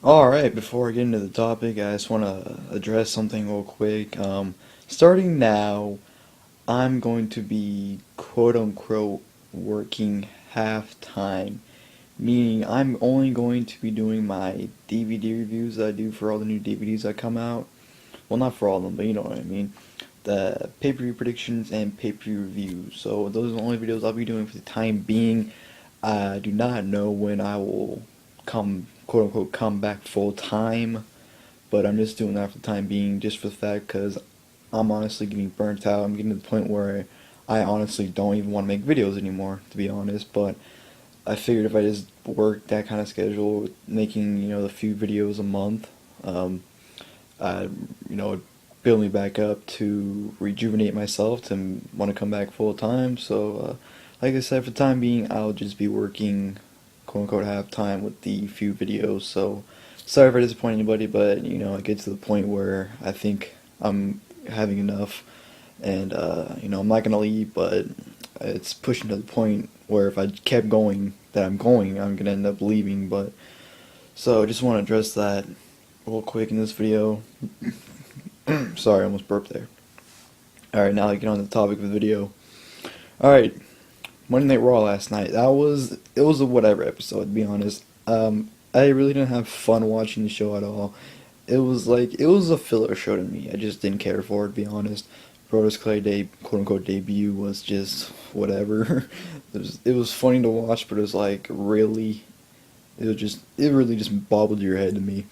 Alright, before I get into the topic, I just want to address something real quick. Starting now, I'm going to be quote unquote working half time, meaning I'm only going to be doing my DVD reviews that I do for all the new DVDs that come out. Well, not for all of them, but you know what I mean. The pay-per-view predictions and pay-per-view reviews. So those are the only videos I'll be doing for the time being. I do not know when I will come, quote unquote, come back full time, but I'm just doing that for the time being, just for the fact because I'm honestly getting burnt out. I'm getting to the point where I honestly don't even want to make videos anymore, to be honest. But I figured if I just work that kind of schedule, making the few videos a month, um, uh, build me back up to rejuvenate myself to want to come back full time. So, like I said, for the time being, I'll just be working quote unquote half time with the few videos. So, sorry if I disappoint anybody, but I get to the point where I think I'm having enough, and I'm not gonna leave, but it's pushing to the point where if I kept going, I'm gonna end up leaving. But so, just want to address that real quick in this video. Sorry, I almost burped there. Alright, now I get on the topic of the video. Alright, Monday Night Raw last night. It was a whatever episode, to be honest. I really didn't have fun watching the show at all. It was a filler show to me. I just didn't care for it, to be honest. Brodus Clay quote unquote debut was just whatever. It was funny to watch, but it was like really, it really just bobbled your head to me.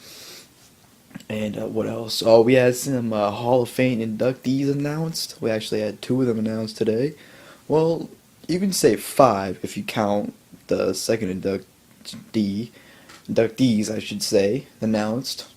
And what else? Oh, we had some Hall of Fame inductees announced. We actually had two of them announced today. Well, you can say five if you count the second inductees, I should say, announced.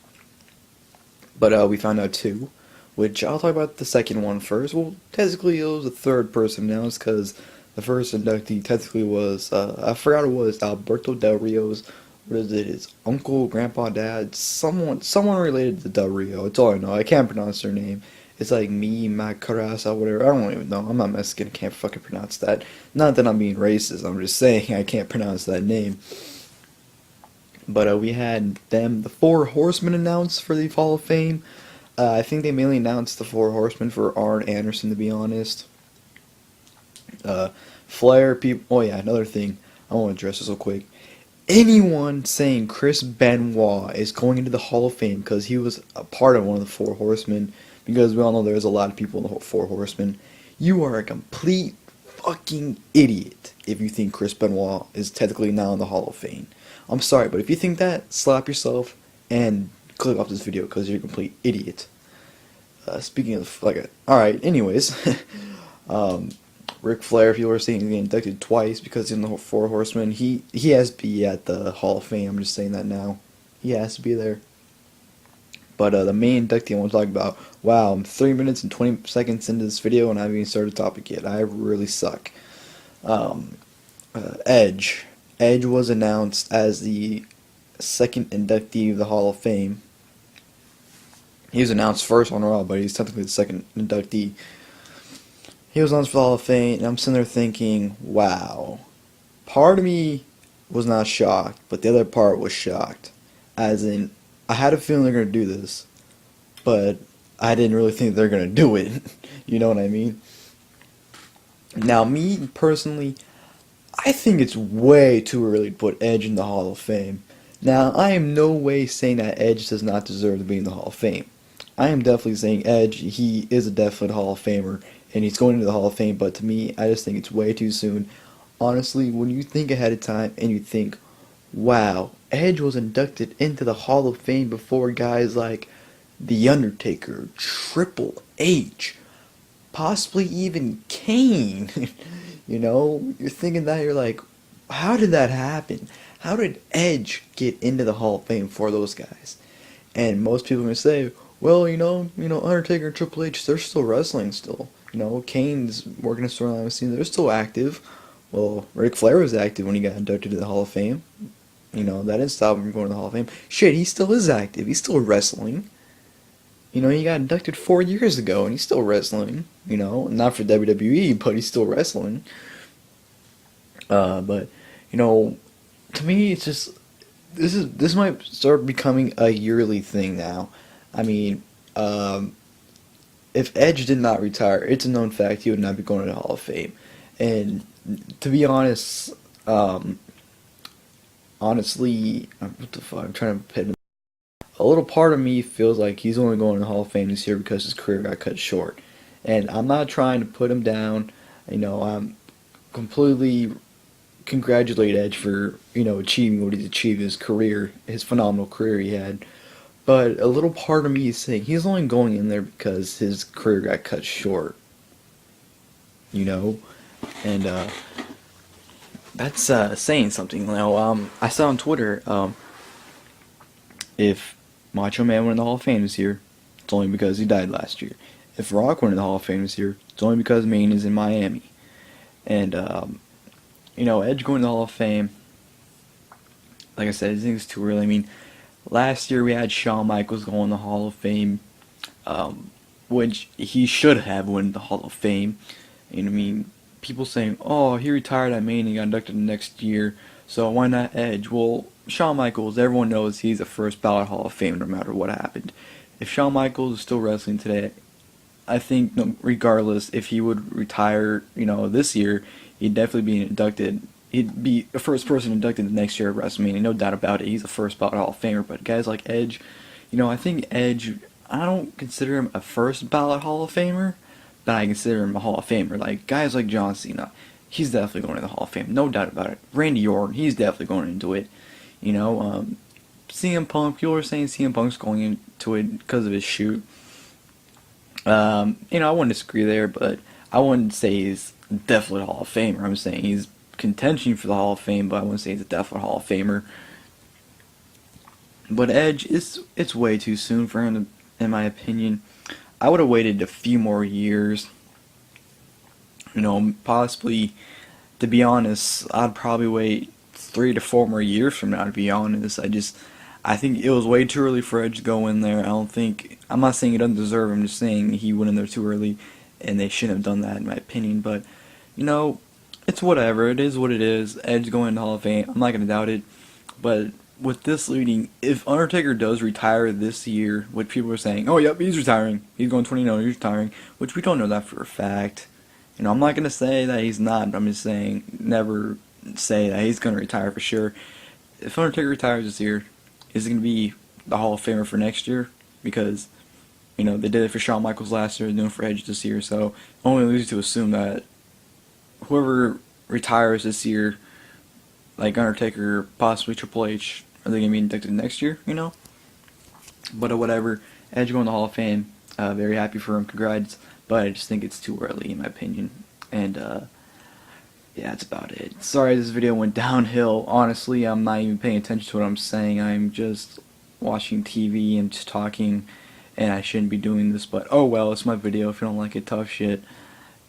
But we found out two, which I'll talk about the second one first. Well, technically it was the third person announced because the first inductee technically was, I forgot it was Alberto Del Rio's, what is it, his uncle, grandpa, dad, someone related to Del Rio. It's all I know. I can't pronounce their name. It's like me, Macarasa, whatever. I don't even know. I'm not Mexican. I can't fucking pronounce that. Not that I'm being racist. I'm just saying I can't pronounce that name. But we had the Four Horsemen announced for the Hall of Fame. I think they mainly announced the Four Horsemen for Arn Anderson, to be honest. Flair, people. Oh yeah, another thing. I want to address this real quick. Anyone saying Chris Benoit is going into the Hall of Fame because he was a part of one of the Four Horsemen, because we all know there's a lot of people in the Four Horsemen, you are a complete fucking idiot if you think Chris Benoit is technically now in the Hall of Fame. I'm sorry, but if you think that, slap yourself and click off this video because you're a complete idiot. Speaking of, alright, anyways, Ric Flair, if you were saying he's getting inducted twice because he's in the Four Horsemen, he has to be at the Hall of Fame. I'm just saying that now. He has to be there. But the main inductee I want to talk about, wow, I'm 3 minutes and 20 seconds into this video and I haven't even started the topic yet. I really suck. Edge. Edge was announced as the second inductee of the Hall of Fame. He was announced first on Raw, but he's technically the second inductee. He was announced for the Hall of Fame, and I'm sitting there thinking, wow. Part of me was not shocked, but the other part was shocked. As in, I had a feeling they're going to do this, but I didn't really think they're going to do it. You know what I mean? Now, me personally, I think it's way too early to put Edge in the Hall of Fame. Now, I am no way saying that Edge does not deserve to be in the Hall of Fame. I am definitely saying Edge, he is a definite Hall of Famer, and he's going into the Hall of Fame, but to me, I just think it's way too soon. Honestly, when you think ahead of time and you think, wow, Edge was inducted into the Hall of Fame before guys like The Undertaker, Triple H, possibly even Kane. You're thinking that, you're like, how did that happen? How did Edge get into the Hall of Fame for those guys? And most people are going to say, well, Undertaker and Triple H, they're still wrestling still. Kane's working a storyline with Cena, they're still active. Well, Ric Flair was active when he got inducted to the Hall of Fame. That didn't stop him from going to the Hall of Fame. Shit, he still is active. He's still wrestling. He got inducted 4 years ago, and he's still wrestling. Not for WWE, but he's still wrestling. But to me, it's just, this might start becoming a yearly thing now. I mean, um, if Edge did not retire, it's a known fact he would not be going to the Hall of Fame. And to be honest, um, honestly, what the fuck? I'm trying to pit. A little part of me feels like he's only going to the Hall of Fame this year because his career got cut short. And I'm not trying to put him down. I'm completely congratulate Edge for, achieving what he's achieved in his career, his phenomenal career he had. But a little part of me is saying he's only going in there because his career got cut short, you know? And that's saying something. I saw on Twitter, if Macho Man went in the Hall of Fame this year, it's only because he died last year. If Rock went in the Hall of Fame this year, it's only because Maine is in Miami. And, Edge going to the Hall of Fame, like I said, I think it's too early. I mean, last year we had Shawn Michaels going to the Hall of Fame, which he should have won the Hall of Fame. And I mean, people saying, oh, he retired at Maine and got inducted the next year, so why not Edge? Well, Shawn Michaels, everyone knows he's a first ballot Hall of Fame no matter what happened. If Shawn Michaels is still wrestling today, I think regardless if he would retire, this year, he'd definitely be inducted. He'd be the first person inducted the next year at WrestleMania, no doubt about it. He's a first ballot Hall of Famer. But guys like Edge, I think Edge, I don't consider him a first ballot Hall of Famer, but I consider him a Hall of Famer. Like guys like John Cena, he's definitely going to the Hall of Fame, no doubt about it. Randy Orton, he's definitely going into it. CM Punk, people are saying CM Punk's going into it because of his shoot. I wouldn't disagree there, but I wouldn't say he's definitely a Hall of Famer. I'm saying he's contention for the Hall of Fame, but I wouldn't say he's a definite Hall of Famer. But Edge, it's way too soon for him, in my opinion. I would have waited a few more years. Possibly, to be honest, I'd probably wait 3 to 4 more years from now, to be honest. I think it was way too early for Edge to go in there. I'm not saying he doesn't deserve it, I'm just saying he went in there too early, and they shouldn't have done that, in my opinion. But, it's whatever. It is what it is. Edge going into Hall of Fame, I'm not going to doubt it. But with this leading, if Undertaker does retire this year, which people are saying, oh, yep, he's retiring. He's going 20-0, he's retiring, which we don't know that for a fact. I'm not going to say that he's not, but I'm just saying never say that he's going to retire for sure. If Undertaker retires this year, is he going to be the Hall of Famer for next year? Because, they did it for Shawn Michaels last year, they're doing it for Edge this year, so only leaves to assume that whoever retires this year, like Undertaker, possibly Triple H, are they going to be inducted next year, But whatever, Edge going to the Hall of Fame, very happy for him, congrats, but I just think it's too early in my opinion, and yeah, that's about it. Sorry this video went downhill, honestly, I'm not even paying attention to what I'm saying, I'm just watching TV and just talking, and I shouldn't be doing this, but oh well, it's my video. If you don't like it, tough shit.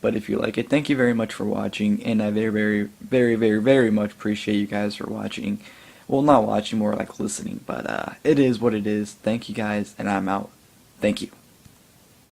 But if you like it, thank you very much for watching, and I very, very, very, very, very much appreciate you guys for watching. Well, not watching, more like listening, but it is what it is. Thank you guys, and I'm out. Thank you.